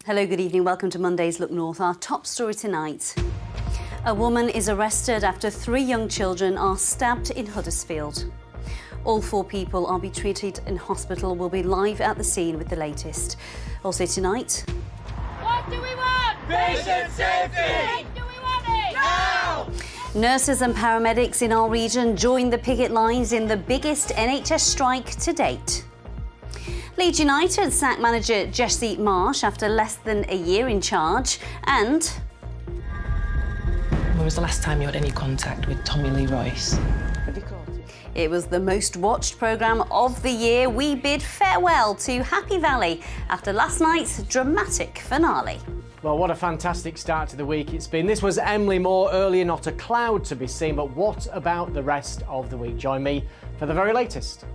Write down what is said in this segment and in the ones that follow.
Hello, good evening. Welcome to Monday's Look North. Our top story tonight. A woman is arrested after 3 young children are stabbed in Huddersfield. All 4 people are being treated in hospital. We'll be live at the scene with the latest. Also tonight... What do we want? Patient safety! When do we want it? Now! Nurses and paramedics in our region join the picket lines in the biggest NHS strike to date. Leeds United sacked manager Jesse Marsh after less than a year in charge. And... When was the last time you had any contact with Tommy Lee Royce? It was the most watched programme of the year. We bid farewell to Happy Valley after last night's dramatic finale. Well, what a fantastic start to the week it's been. This was Emily Moore earlier, not a cloud to be seen. But what about the rest of the week? Join me for the very latest.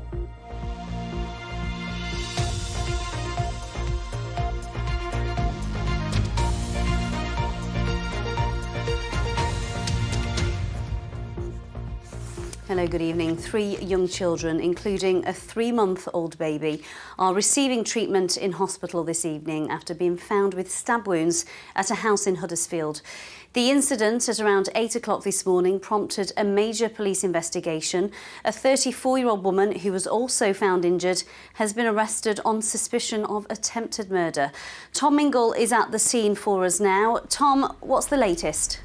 Hello, good evening. 3 young children, including a 3-month-old baby, are receiving treatment in hospital this evening after being found with stab wounds at a house in Huddersfield. The incident at around 8 o'clock this morning prompted a major police investigation. A 34-year-old woman who was also found injured has been arrested on suspicion of attempted murder. Tom Mingle is at the scene for us now. Tom, what's the latest?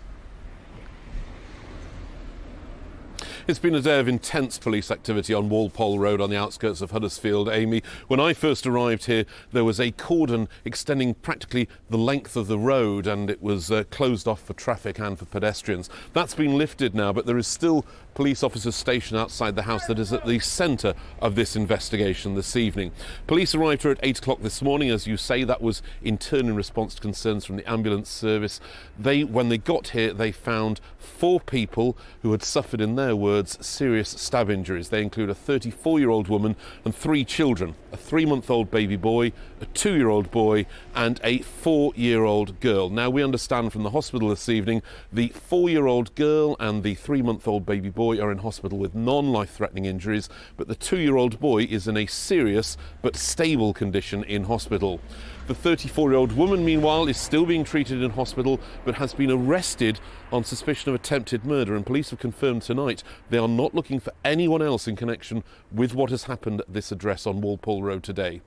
It's been a day of intense police activity on Walpole Road on the outskirts of Huddersfield, Amy. When I first arrived here, there was a cordon extending practically the length of the road, and it was closed off for traffic and for pedestrians. That's been lifted now, but there is still police officers stationed outside the house that is at the centre of this investigation this evening. Police arrived here at 8 o'clock this morning, as you say. That was in turn in response to concerns from the ambulance service. When they got here, they found 4 people who had suffered, in their words, serious stab injuries. They include a 34-year-old woman and 3 children, a 3-month-old baby boy, a 2-year-old boy and a 4-year-old girl. Now, we understand from the hospital this evening the 4-year-old girl and the 3-month-old baby boy are in hospital with non-life-threatening injuries, but the 2-year-old boy is in a serious but stable condition in hospital. The 34-year-old woman, meanwhile, is still being treated in hospital but has been arrested on suspicion of attempted murder, and police have confirmed tonight they are not looking for anyone else in connection with what has happened at this address on Walpole Road today.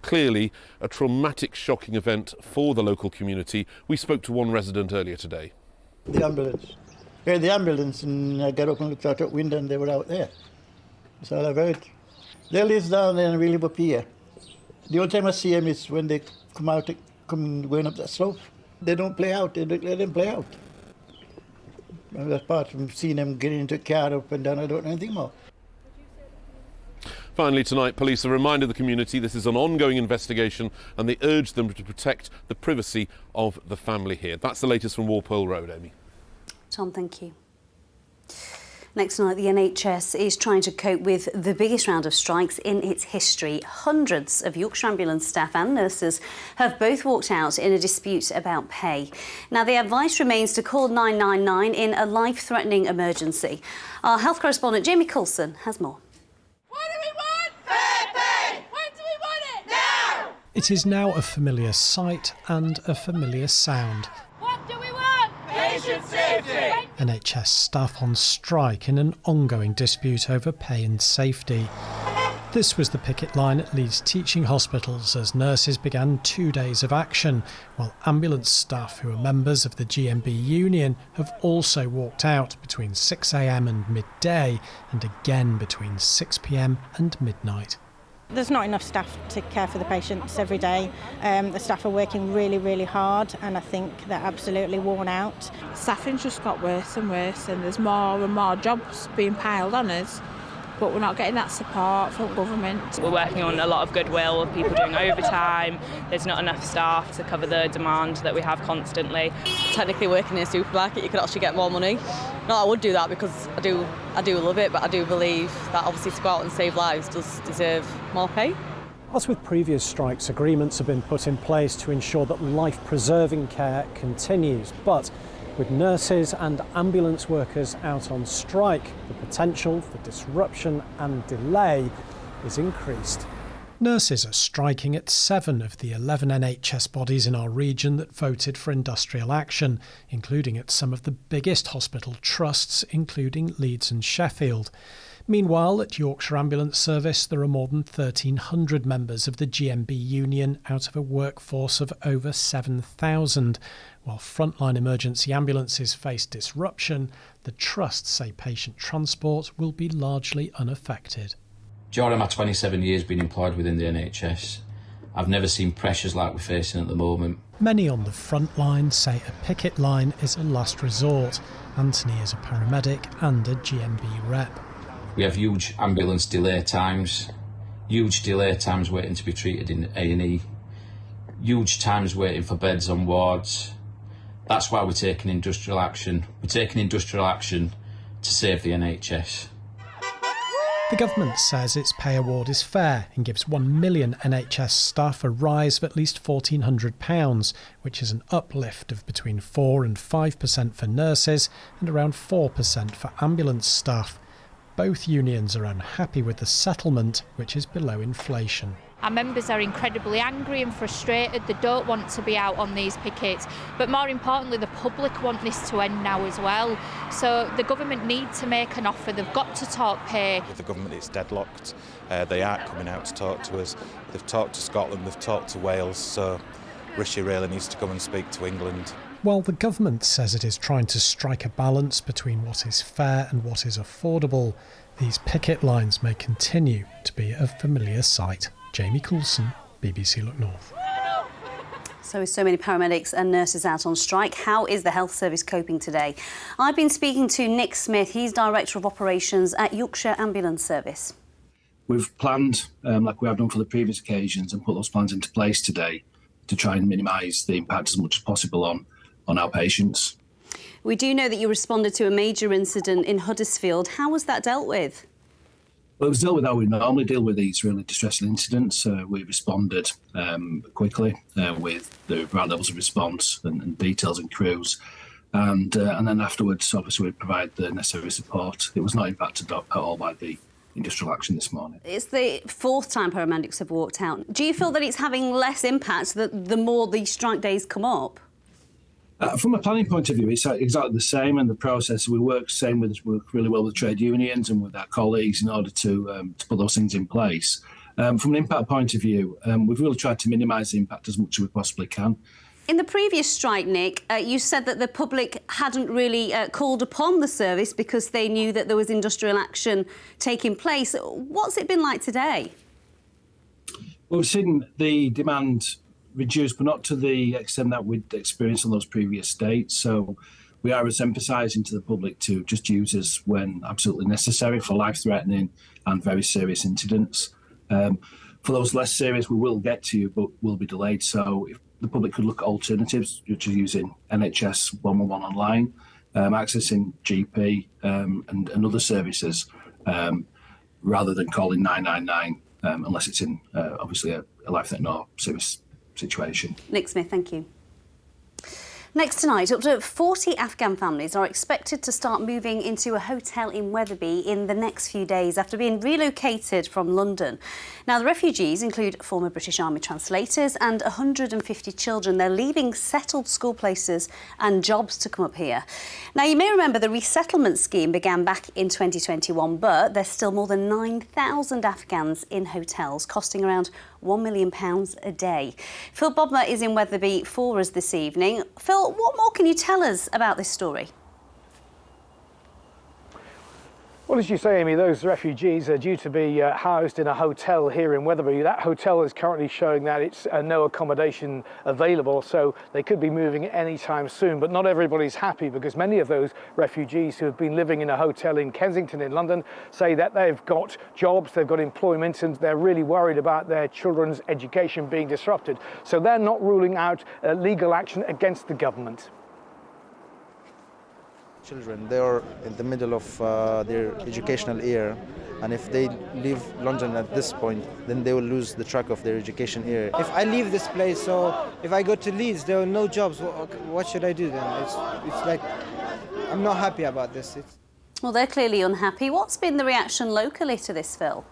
Clearly a traumatic, shocking event for the local community. We spoke to one resident earlier today. The ambulance. I heard the ambulance and I got up and looked out the window and they were out there. That's all I've heard. They live down there and we live up here. The only time I see them is when they come out, going up that slope. They don't play out, they don't let them play out. Apart from seeing them getting into a car up and down, I don't know anything more. Finally tonight, police have reminded the community this is an ongoing investigation and they urge them to protect the privacy of the family here. That's the latest from Walpole Road, Amy. Tom, thank you. Next tonight, the NHS is trying to cope with the biggest round of strikes in its history. Hundreds of Yorkshire ambulance staff and nurses have both walked out in a dispute about pay. Now, the advice remains to call 999 in a life-threatening emergency. Our health correspondent Jamie Coulson has more. What do we want? Fair pay! When do we want it? Now! It is now a familiar sight and a familiar sound. What do we want? Patient safety! NHS staff on strike in an ongoing dispute over pay and safety. This was the picket line at Leeds teaching hospitals as nurses began 2 days of action, while ambulance staff who are members of the GMB union have also walked out between 6 a.m. and midday and again between 6 p.m. and midnight. There's not enough staff to care for the patients every day. The staff are working really, really hard and I think they're absolutely worn out. Staffing's just got worse and worse and there's more and more jobs being piled on us, but we're not getting that support from government. We're working on a lot of goodwill, people doing overtime. There's not enough staff to cover the demand that we have constantly. Technically working in a supermarket, you could actually get more money. Not I would do that because I do love it, but I do believe that obviously to go out and save lives does deserve more pay. As with previous strikes, agreements have been put in place to ensure that life-preserving care continues. But with nurses and ambulance workers out on strike, the potential for disruption and delay is increased. Nurses are striking at 7 of the 11 NHS bodies in our region that voted for industrial action, including at some of the biggest hospital trusts, including Leeds and Sheffield. Meanwhile, at Yorkshire Ambulance Service, there are more than 1,300 members of the GMB union out of a workforce of over 7,000. While frontline emergency ambulances face disruption, the trusts say patient transport will be largely unaffected. During my 27 years being employed within the NHS, I've never seen pressures like we're facing at the moment. Many on the front line say a picket line is a last resort. Anthony is a paramedic and a GMB rep. We have huge ambulance delay times, huge delay times waiting to be treated in A&E, huge times waiting for beds on wards. That's why we're taking industrial action. We're taking industrial action to save the NHS. The government says its pay award is fair and gives 1 million NHS staff a rise of at least £1,400, which is an uplift of between 4 and 5% for nurses and around 4% for ambulance staff. Both unions are unhappy with the settlement, which is below inflation. Our members are incredibly angry and frustrated. They don't want to be out on these pickets. But more importantly, the public want this to end now as well. So the government need to make an offer. They've got to talk pay. With the government, it's deadlocked. They aren't coming out to talk to us. They've talked to Scotland, they've talked to Wales. So Rishi really needs to come and speak to England. While the government says it is trying to strike a balance between what is fair and what is affordable, these picket lines may continue to be a familiar sight. Jamie Coulson, BBC Look North. So with so many paramedics and nurses out on strike, how is the health service coping today? I've been speaking to Nick Smith. He's Director of Operations at Yorkshire Ambulance Service. We've planned, like we have done for the previous occasions, and put those plans into place today to try and minimise the impact as much as possible on our patients. We do know that you responded to a major incident in Huddersfield. How was that dealt with? Well, it was dealt with how we normally deal with these really distressing incidents. We responded quickly with the right levels of response and details and crews. And then afterwards, obviously, we provide the necessary support. It was not impacted at all by the industrial action this morning. It's the 4th time paramedics have walked out. Do you feel that it's having less impact the more the strike days come up? From a planning point of view, it's exactly the same, and the process we work really well with trade unions and with our colleagues in order to put those things in place. From an impact point of view, we've really tried to minimise the impact as much as we possibly can. In the previous strike, Nick, you said that the public hadn't really called upon the service because they knew that there was industrial action taking place. What's it been like today? Well, we've seen the demand reduced, but not to the extent that we'd experienced on those previous dates. So we are emphasising to the public to just use us when absolutely necessary for life-threatening and very serious incidents. For those less serious, we will get to you, but will be delayed. So if the public could look at alternatives, such as using NHS 111 online, accessing GP and other services, rather than calling 999, unless it's in, obviously, a life-threatening or serious situation. Nick Smith, thank you. Next tonight, up to 40 Afghan families are expected to start moving into a hotel in Wetherby in the next few days after being relocated from London. Now, the refugees include former British Army translators and 150 children. They're leaving settled school places and jobs to come up here. Now, you may remember the resettlement scheme began back in 2021, but there's still more than 9,000 Afghans in hotels, costing around £1 million a day. Phil Bodmer is in Wetherby for us this evening. Phil, what more can you tell us about this story? Well, as you say, Amy, those refugees are due to be housed in a hotel here in Wetherby. That hotel is currently showing that it's no accommodation available, so they could be moving any time soon. But not everybody's happy, because many of those refugees who have been living in a hotel in Kensington in London say that they've got jobs, they've got employment, and they're really worried about their children's education being disrupted. So they're not ruling out legal action against the government. Children, they are in the middle of their educational year, and if they leave London at this point, then they will lose the track of their education year. If I leave this place, so if I go to Leeds, there are no jobs. What should I do then? It's like, I'm not happy about this. Well, they're clearly unhappy. What's been the reaction locally to this, Phil?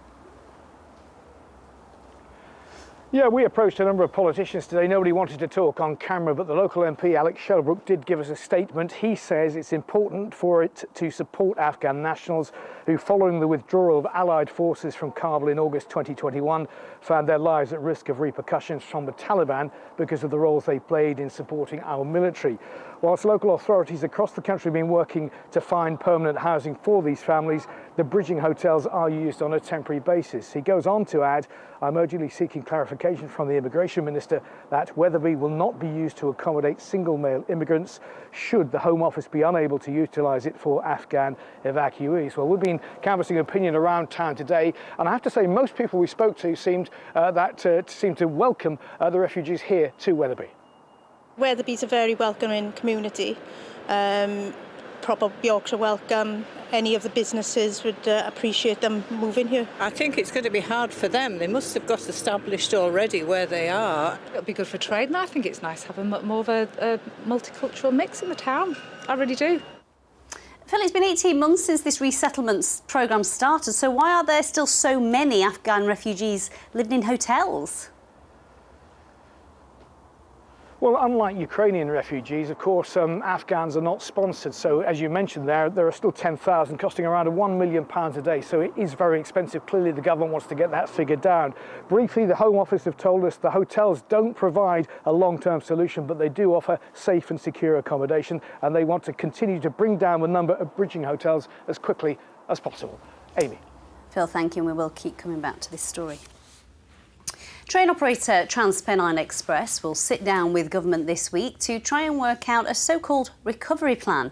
Yeah, we approached a number of politicians today. Nobody wanted to talk on camera, but the local MP, Alex Shelbrooke, did give us a statement. He says it's important for it to support Afghan nationals who, following the withdrawal of Allied forces from Kabul in August 2021, found their lives at risk of repercussions from the Taliban because of the roles they played in supporting our military. Whilst local authorities across the country have been working to find permanent housing for these families, the bridging hotels are used on a temporary basis. He goes on to add, I'm urgently seeking clarification from the Immigration Minister that Wetherby will not be used to accommodate single male immigrants should the Home Office be unable to utilise it for Afghan evacuees. Well, we've been canvassing opinion around town today, and I have to say most people we spoke to seemed to welcome the refugees here to Wetherby. Wetherby's a very welcoming community, proper Yorkshire welcome. Any of the businesses would appreciate them moving here. I think it's going to be hard for them. They must have got established already where they are. It'll be good for trade, and I think it's nice having more of a multicultural mix in the town. I really do. Phil, it's been 18 months since this resettlement programme started, so why are there still so many Afghan refugees living in hotels? Well, unlike Ukrainian refugees, of course, Afghans are not sponsored. So, as you mentioned there are still 10,000 costing around £1 million a day. So it is very expensive. Clearly, the government wants to get that figure down. Briefly, the Home Office have told us the hotels don't provide a long-term solution, but they do offer safe and secure accommodation. And they want to continue to bring down the number of bridging hotels as quickly as possible. Amy. Phil, thank you. And we will keep coming back to this story. Train operator TransPennine Express will sit down with government this week to try and work out a so-called recovery plan.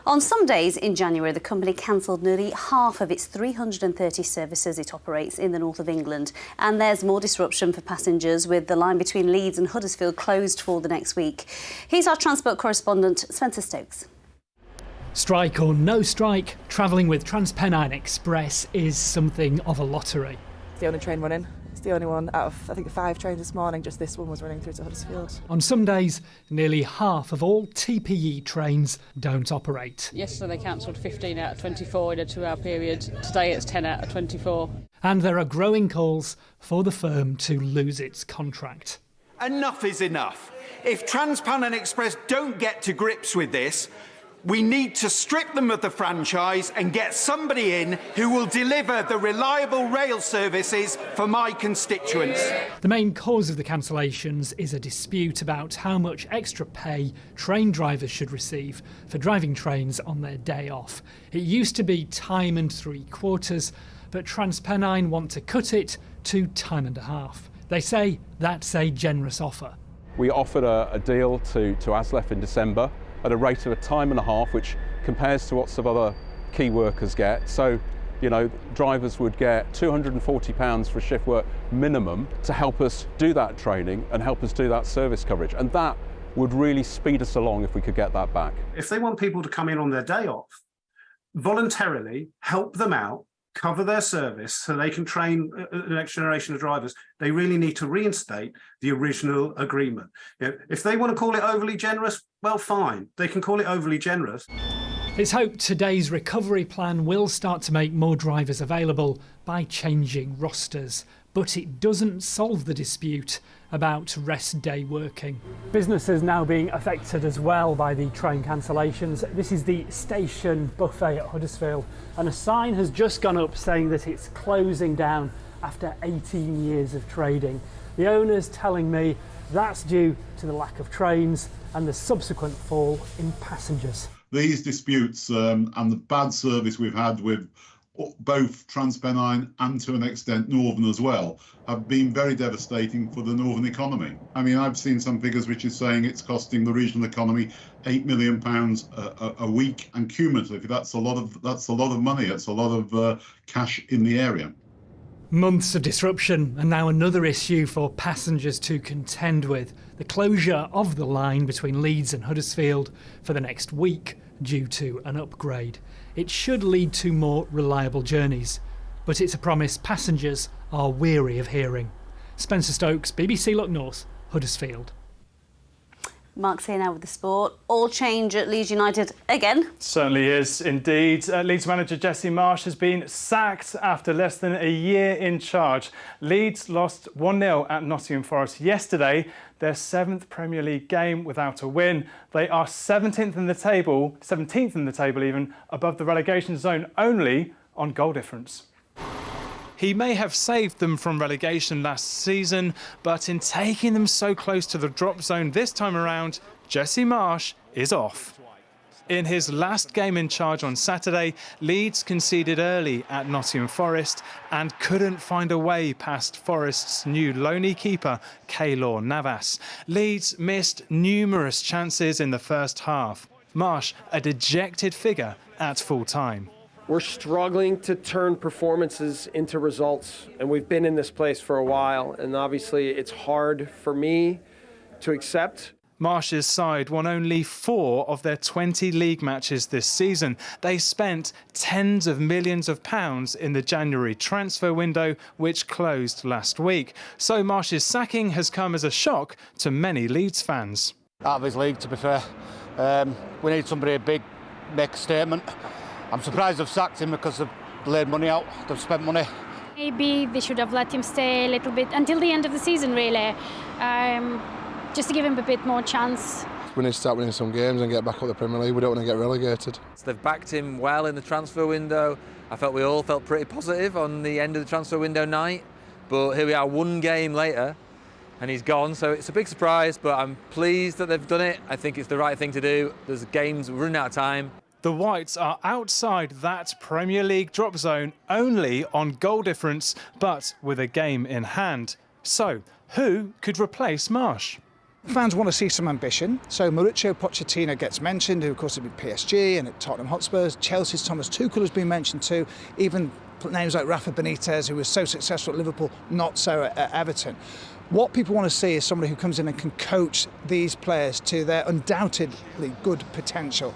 On some days in January, the company cancelled nearly half of its 330 services it operates in the north of England. And there's more disruption for passengers, with the line between Leeds and Huddersfield closed for the next week. Here's our transport correspondent, Spencer Stokes. Strike or no strike, travelling with TransPennine Express is something of a lottery. It's the only train running. The only one out of, I think, 5 trains this morning. Just this one was running through to Huddersfield. On some days, nearly half of all TPE trains don't operate. Yesterday they cancelled 15 out of 24 in a 2-hour period. Today it's 10 out of 24. And there are growing calls for the firm to lose its contract. Enough is enough. If TransPennine Express don't get to grips with this, we need to strip them of the franchise and get somebody in who will deliver the reliable rail services for my constituents. The main cause of the cancellations is a dispute about how much extra pay train drivers should receive for driving trains on their day off. It used to be time and 3/4, but TransPennine want to cut it to time and a half. They say that's a generous offer. We offered a deal to ASLEF in December at a rate of a time and a half, which compares to what some other key workers get. So, you know, drivers would get £240 for shift work minimum to help us do that training and help us do that service coverage. And that would really speed us along if we could get that back. If they want people to come in on their day off, voluntarily help them out, cover their service so they can train the next generation of drivers, they really need to reinstate the original agreement. You know, if they want to call it overly generous, well, fine, they can call it overly generous. It's hoped today's recovery plan will start to make more drivers available by changing rosters, but it doesn't solve the dispute about rest day working. Businesses now being affected as well by the train cancellations. This is the station buffet at Huddersfield, and a sign has just gone up saying that it's closing down after 18 years of trading. The owner's telling me that's due to the lack of trains and the subsequent fall in passengers. These disputes and the bad service we've had with both TransPennine and to an extent Northern as well have been very devastating for the Northern economy. I mean, I've seen some figures which is saying it's costing the regional economy £8 million a week, and cumulatively that's a lot of money. It's a lot of cash in the area. Months of disruption, and now another issue for passengers to contend with: the closure of the line between Leeds and Huddersfield for the next week due to an upgrade. It should lead to more reliable journeys, but it's a promise passengers are weary of hearing. Spencer Stokes, BBC Look North, Huddersfield. Mark's here now with the sport. All change at Leeds United again. Certainly is, indeed. Leeds manager Jesse Marsch has been sacked after less than a year in charge. Leeds lost 1-0 at Nottingham Forest yesterday, their 7th Premier League game without a win. They are 17th in the table even, above the relegation zone only on goal difference. He may have saved them from relegation last season, but in taking them so close to the drop zone this time around, Jesse Marsch is off. In his last game in charge on Saturday, Leeds conceded early at Nottingham Forest and couldn't find a way past Forest's new loney keeper, Keylor Navas. Leeds missed numerous chances in the first half. Marsch, a dejected figure at full time. We're struggling to turn performances into results, and we've been in this place for a while, and obviously it's hard for me to accept. Marsch's side won only 4 of their 20 league matches this season. They spent tens of millions of pounds in the January transfer window, which closed last week. So Marsch's sacking has come as a shock to many Leeds fans. Out of his league, to be fair. We need somebody big, make a statement. I'm surprised they've sacked him because they've laid money out, they've spent money. Maybe they should have let him stay a little bit until the end of the season, really, just to give him a bit more chance. We need to start winning some games and get back up the Premier League. We don't want to get relegated. So they've backed him well in the transfer window. I felt we all felt pretty positive on the end of the transfer window night, but here we are 1 game later and he's gone, so it's a big surprise, but I'm pleased that they've done it. I think it's the right thing to do. There's games, we're running out of time. The Whites are outside that Premier League drop zone only on goal difference, but with a game in hand. So, who could replace Marsch? Fans want to see some ambition, so Mauricio Pochettino gets mentioned, who of course would be PSG and at Tottenham Hotspurs. Chelsea's Thomas Tuchel has been mentioned too, even names like Rafa Benitez, who was so successful at Liverpool, not so at Everton. What people want to see is somebody who comes in and can coach these players to their undoubtedly good potential.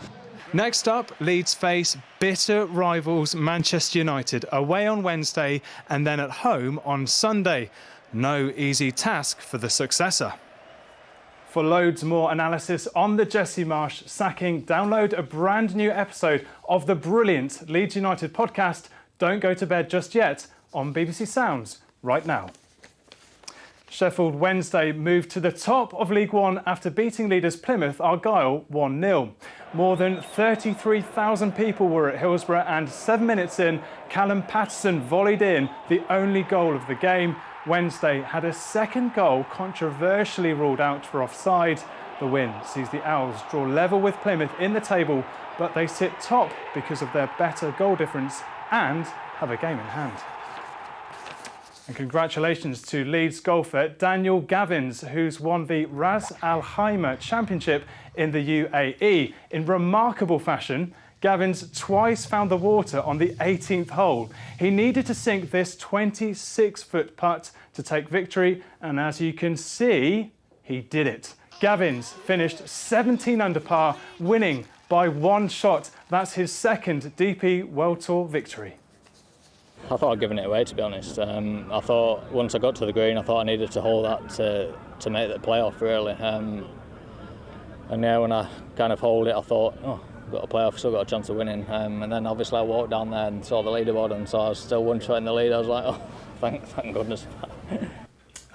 Next up, Leeds face bitter rivals Manchester United away on Wednesday and then at home on Sunday. No easy task for the successor. For loads more analysis on the Jesse Marsch sacking, download a brand new episode of the brilliant Leeds United podcast, Don't Go to Bed Just Yet, on BBC Sounds right now. Sheffield Wednesday moved to the top of League One after beating leaders Plymouth Argyle 1-0. More than 33,000 people were at Hillsborough, and 7 minutes in, Callum Patterson volleyed in the only goal of the game. Wednesday had a second goal controversially ruled out for offside. The win sees the Owls draw level with Plymouth in the table, but they sit top because of their better goal difference and have a game in hand. And congratulations to Leeds golfer Daniel Gavins, who's won the Ras Al Khaimah Championship in the UAE. In remarkable fashion, Gavins twice found the water on the 18th hole. He needed to sink this 26-foot putt to take victory, and as you can see, he did it. Gavins finished 17 under par, winning by 1 shot. That's his second DP World Tour victory. I thought I'd given it away, to be honest. I thought once I got to the green, I thought I needed to hold that to make the playoff, really. And yeah, when I kind of hold it, I thought, oh, I've got a playoff, still got a chance of winning. And then obviously I walked down there and saw the leaderboard and saw I was still 1 shot in the lead. I was like, oh, thank goodness.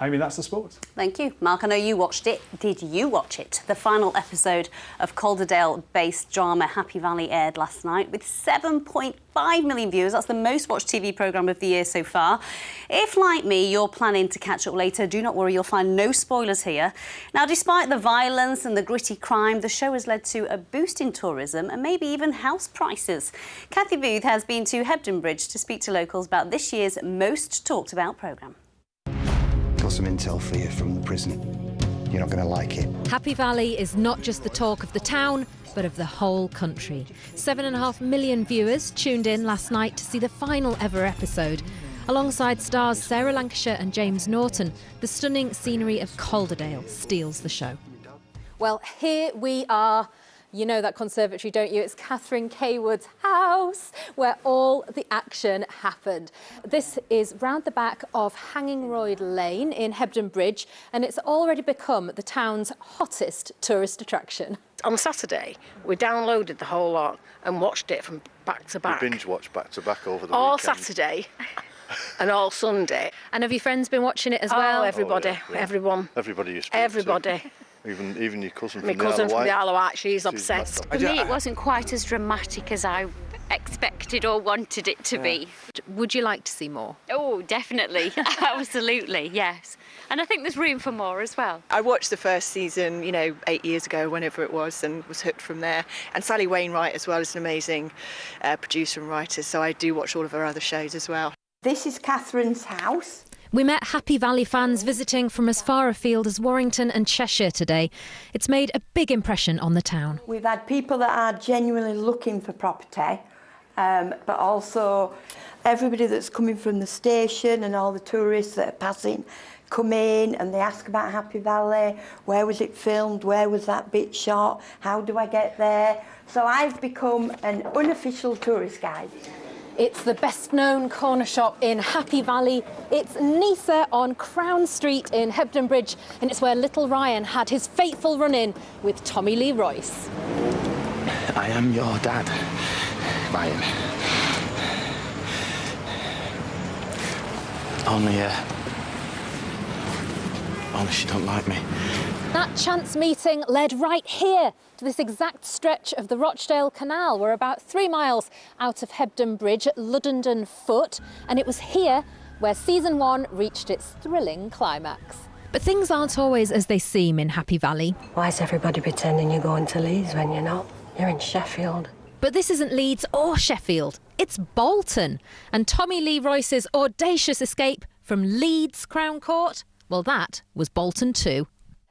Amy, that's the sport. Thank you. Mark, I know you watched it. Did you watch it? The final episode of Calderdale-based drama Happy Valley aired last night with 7.5 million viewers. That's the most watched TV programme of the year so far. If, like me, you're planning to catch up later, do not worry, you'll find no spoilers here. Now, despite the violence and the gritty crime, the show has led to a boost in tourism and maybe even house prices. Cathy Booth has been to Hebden Bridge to speak to locals about this year's most talked about programme. Got some intel for you from the prison. You're not going to like it. Happy Valley is not just the talk of the town, but of the whole country. 7.5 million viewers tuned in last night to see the final ever episode. Alongside stars Sarah Lancashire and James Norton, the stunning scenery of Calderdale steals the show. Well, here we are You know that conservatory, don't you? It's Catherine Kaywood's house, where all the action happened. This is round the back of Hanging Royd Lane in Hebden Bridge, and it's already become the town's hottest tourist attraction. On Saturday, we downloaded the whole lot and watched it from back to back. We binge watched back to back over the all weekend. Saturday and all Sunday. And have your friends been watching it as well? Oh, everybody, yeah. everyone. Everybody you speak to. Everybody. Even your cousin from My the cousin from the Isle Isle of Wight, she's obsessed. For me, it wasn't quite as dramatic as I expected or wanted it to be. Would you like to see more? Oh, definitely. Absolutely, yes. And I think there's room for more as well. I watched the first season, 8 years ago, whenever it was, and was hooked from there. And Sally Wainwright as well is an amazing producer and writer, so I do watch all of her other shows as well. This is Catherine's house. We met Happy Valley fans visiting from as far afield as Warrington and Cheshire today. It's made a big impression on the town. We've had people that are genuinely looking for property, but also everybody that's coming from the station and all the tourists that are passing come in and they ask about Happy Valley. Where was it filmed? Where was that bit shot? How do I get there? So I've become an unofficial tourist guide. It's the best-known corner shop in Happy Valley. It's Nisa on Crown Street in Hebden Bridge, and it's where little Ryan had his fateful run-in with Tommy Lee Royce. I am your dad, Ryan. Only she don't like me. That chance meeting led right here to this exact stretch of the Rochdale Canal. We're about 3 miles out of Hebden Bridge at Luddondon Foot, and it was here where season 1 reached its thrilling climax. But things aren't always as they seem in Happy Valley. Why is everybody pretending you're going to Leeds when you're not? You're in Sheffield. But this isn't Leeds or Sheffield, it's Bolton. And Tommy Lee Royce's audacious escape from Leeds Crown Court, well, that was Bolton too.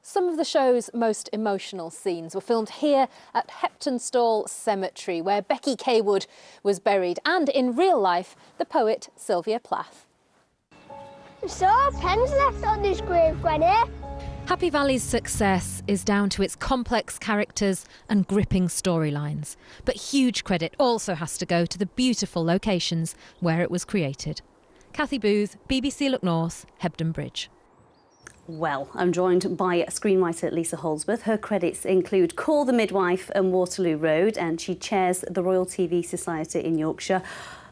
Some of the show's most emotional scenes were filmed here at Heptonstall Cemetery, where Becky Kaywood was buried, and in real life, the poet Sylvia Plath. So, pens left on this grave, Granny. Happy Valley's success is down to its complex characters and gripping storylines. But huge credit also has to go to the beautiful locations where it was created. Cathy Booth, BBC Look North, Hebden Bridge. Well, I'm joined by screenwriter Lisa Holdsworth. Her credits include Call the Midwife and Waterloo Road, and she chairs the Royal TV Society in Yorkshire.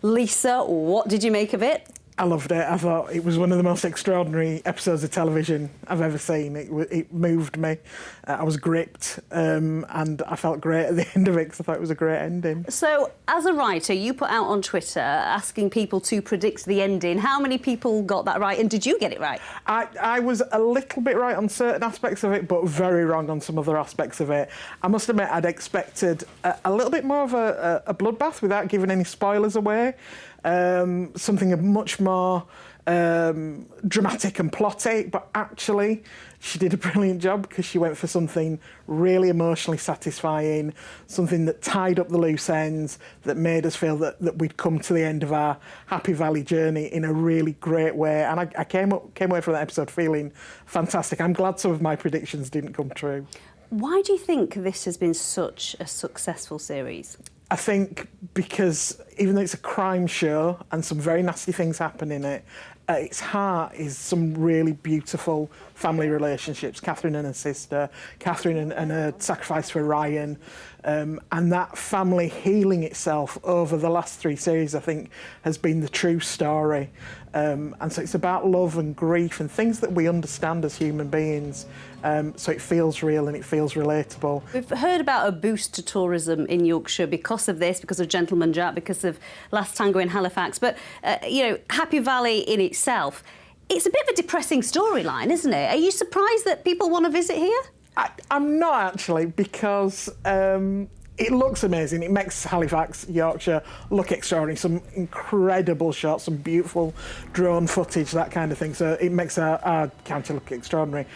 Lisa, what did you make of it? I loved it. I thought it was one of the most extraordinary episodes of television I've ever seen. It moved me. I was gripped, and I felt great at the end of it because I thought it was a great ending. So, as a writer, you put out on Twitter asking people to predict the ending. How many people got that right, and did you get it right? I was a little bit right on certain aspects of it, but very wrong on some other aspects of it. I must admit, I'd expected a little bit more of a bloodbath without giving any spoilers away. Something much more dramatic and plotty, but actually she did a brilliant job because she went for something really emotionally satisfying, something that tied up the loose ends, that made us feel that we'd come to the end of our Happy Valley journey in a really great way. And I came away from that episode feeling fantastic. I'm glad some of my predictions didn't come true. Why do you think this has been such a successful series? I think because even though it's a crime show and some very nasty things happen in it, at its heart is some really beautiful family relationships. Catherine and her sister, Catherine and her sacrifice for Ryan, and that family healing itself over the last 3 series, I think, has been the true story. And so it's about love and grief and things that we understand as human beings. So it feels real and it feels relatable. We've heard about a boost to tourism in Yorkshire because of this, because of Gentleman Jack, because of Last Tango in Halifax. But, Happy Valley in itself, it's a bit of a depressing storyline, isn't it? Are you surprised that people want to visit here? I'm not actually, because it looks amazing. It makes Halifax, Yorkshire look extraordinary. Some incredible shots, some beautiful drone footage, that kind of thing. So it makes our county look extraordinary.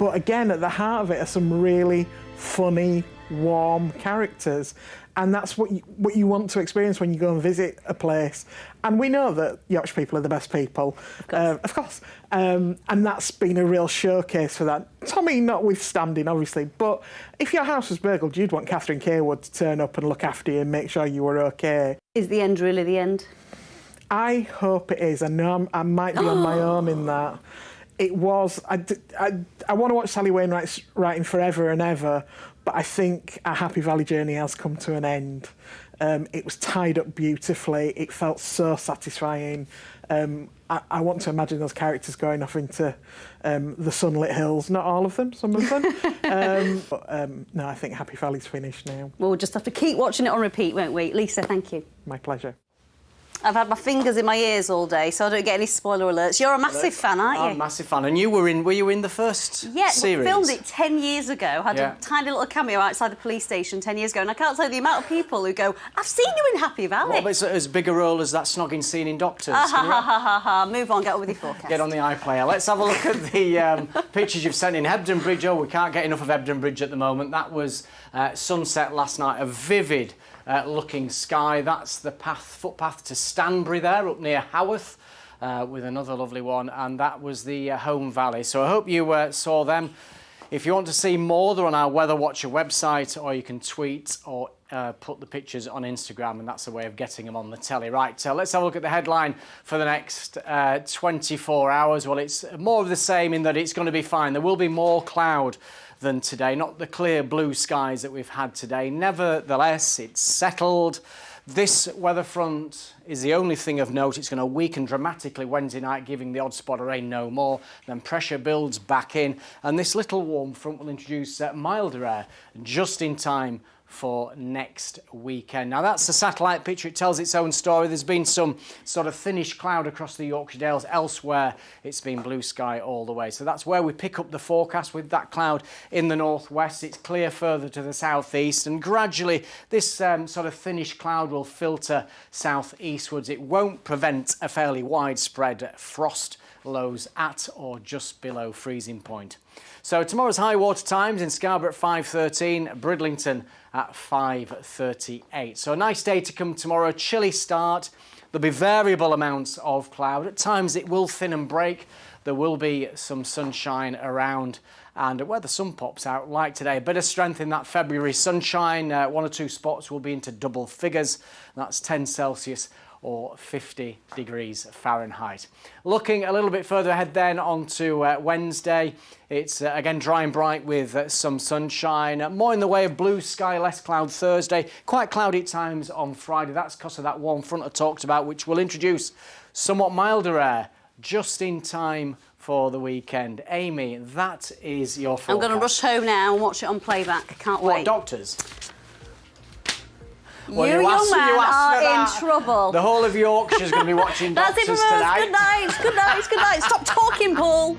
But again, at the heart of it are some really funny, warm characters. And that's what you want to experience when you go and visit a place. And we know that Yorkshire people are the best people, of course. And that's been a real showcase for that. Tommy notwithstanding, obviously, but if your house was burgled, you'd want Catherine Carewood to turn up and look after you and make sure you were OK. Is the end really the end? I hope it is. I know I might be on my own in that. It was. I want to watch Sally Wainwright's writing forever and ever, but I think our Happy Valley journey has come to an end. It was tied up beautifully. It felt so satisfying. I want to imagine those characters going off into the sunlit hills. Not all of them, some of them. No, I think Happy Valley's finished now. Well, we'll just have to keep watching it on repeat, won't we? Lisa, thank you. My pleasure. I've had my fingers in my ears all day, so I don't get any spoiler alerts. You're a massive fan, aren't you? I'm a massive fan. And were you in the first series? Yeah, we filmed it 10 years ago. Had a tiny little cameo outside the police station 10 years ago, and I can't tell you the amount of people who go, I've seen you in Happy Valley. Well, it's as big a role as that snogging scene in Doctors. Move on, get on with your forecast. Get on the iPlayer. Let's have a look at the pictures you've sent in. Hebden Bridge, we can't get enough of Hebden Bridge at the moment. That was sunset last night, a vivid looking sky. That's the footpath to Stanbury there, up near Haworth, with another lovely one, and that was the Home Valley. So I hope you saw them. If you want to see more, they're on our Weather Watcher website, or you can tweet or put the pictures on Instagram, and that's a way of getting them on the telly. Right, let's have a look at the headline for the next 24 hours. Well, it's more of the same in that it's going to be fine. There will be more cloud than today, not the clear blue skies that we've had today. Nevertheless, it's settled. This weather front is the only thing of note. It's going to weaken dramatically Wednesday night, giving the odd spot of rain no more. Then pressure builds back in, and this little warm front will introduce milder air just in time for next weekend. Now, that's the satellite picture. It tells its own story. There's been some sort of thinnish cloud across the Yorkshire Dales. Elsewhere, it's been blue sky all the way. So that's where we pick up the forecast with that cloud in the northwest. It's clear further to the southeast, and gradually this sort of thinnish cloud will filter southeastwards. It won't prevent a fairly widespread frost, lows at or just below freezing point. So tomorrow's high water times in Scarborough at 5:13, Bridlington at 5:38. So a nice day to come tomorrow, chilly start. There'll be variable amounts of cloud. At times it will thin and break. There will be some sunshine around, and where the sun pops out, like today, a bit of strength in that February sunshine. One or two spots will be into double figures. That's 10 Celsius or 50 degrees Fahrenheit. Looking a little bit further ahead then onto Wednesday, it's again dry and bright with some sunshine. More in the way of blue sky, less cloud Thursday. Quite cloudy at times on Friday. That's because of that warm front I talked about, which will introduce somewhat milder air just in time for the weekend. Amy, that is your forecast. I'm going to rush home now and watch it on playback. Can't wait. What, Doctors? Well, you young man are in trouble. The whole of Yorkshire's going to be watching Doctors tonight. That's it from us. Good night. Good night. Good night. Stop talking, Paul.